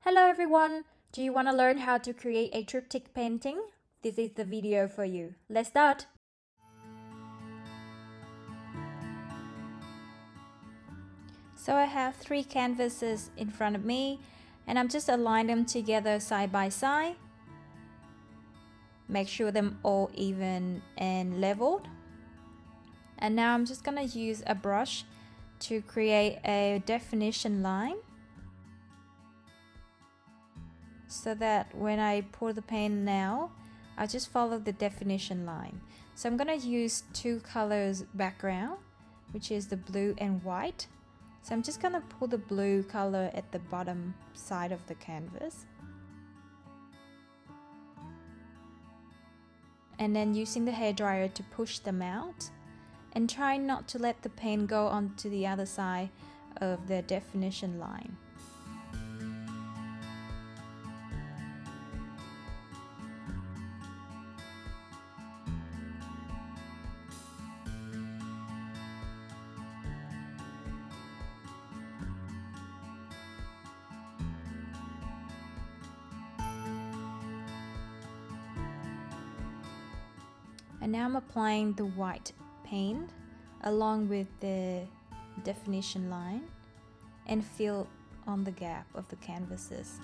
Hello everyone! Do you want to learn how to create a triptych painting? This is the video for you. Let's start! So I have 3 canvases in front of me and I'm just aligning them together side by side. Make sure them all even and leveled. And now I'm just going to use a brush to create a definition line, so that when I pour the paint now, I just follow the definition line. So I'm going to use 2 colors background, which is the blue and white. So I'm just going to pour the blue color at the bottom side of the canvas. And then using the hairdryer to push them out. And try not to let the paint go onto the other side of the definition line. And now I'm applying the white paint along with the definition line and fill on the gap of the canvases.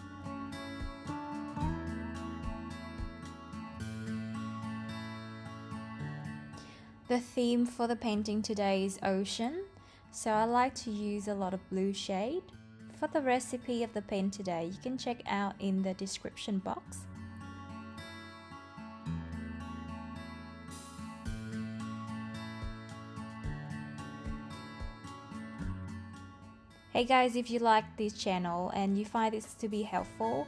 The theme for the painting today is ocean, so I like to use a lot of blue shade. For the recipe of the paint today, you can check out in the description box. Hey guys, if you like this channel and you find this to be helpful,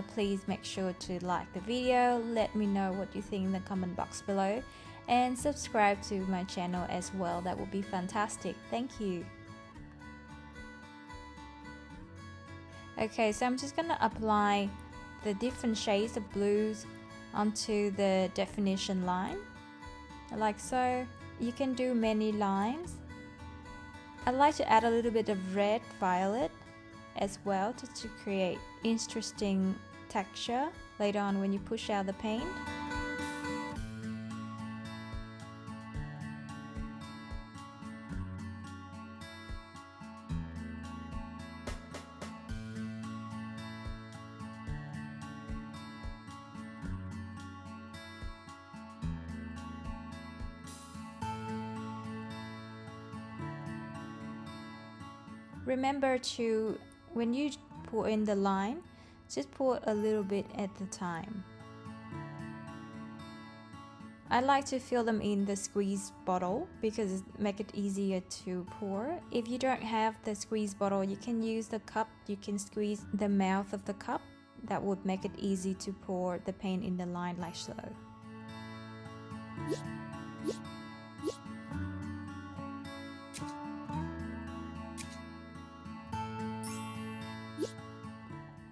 please make sure to like the video, let me know what you think in the comment box below, and subscribe to my channel as well. That would be fantastic. Thank you. Okay, so I'm just gonna apply the different shades of blues onto the definition line, like so. You can do many lines. I like to add a little bit of red, violet as well to create interesting texture later on when you push out the paint. Remember to, when you pour in the line, just pour a little bit at the time. I like to fill them in the squeeze bottle because it makes it easier to pour. If you don't have the squeeze bottle, you can use the cup. You can squeeze the mouth of the cup. That would make it easy to pour the paint in the line like so.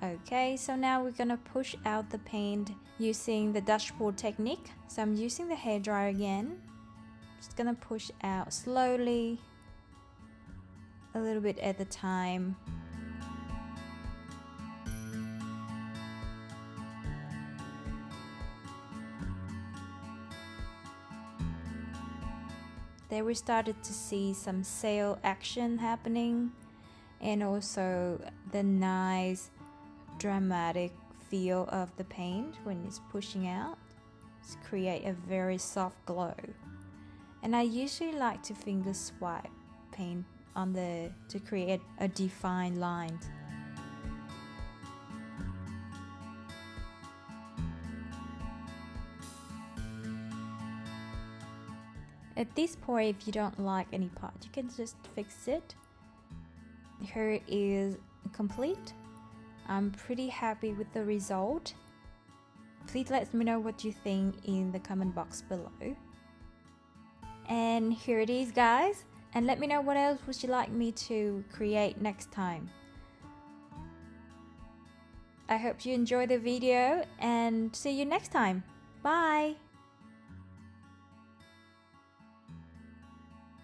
Okay, so now we're gonna push out the paint using the dashboard technique. So I'm using the hairdryer again. Just gonna push out slowly, a little bit at a time. There we started to see some sail action happening, and also the nice dramatic feel of the paint when it's pushing out to create a very soft glow. And I usually like to finger swipe paint on to create a defined line. At this point, if you don't like any part, you can just fix it. Here it is complete. I'm pretty happy with the result. Please let me know what you think in the comment box below. And here it is, guys. And let me know what else would you like me to create next time. I hope you enjoy the video and see you next time. Bye!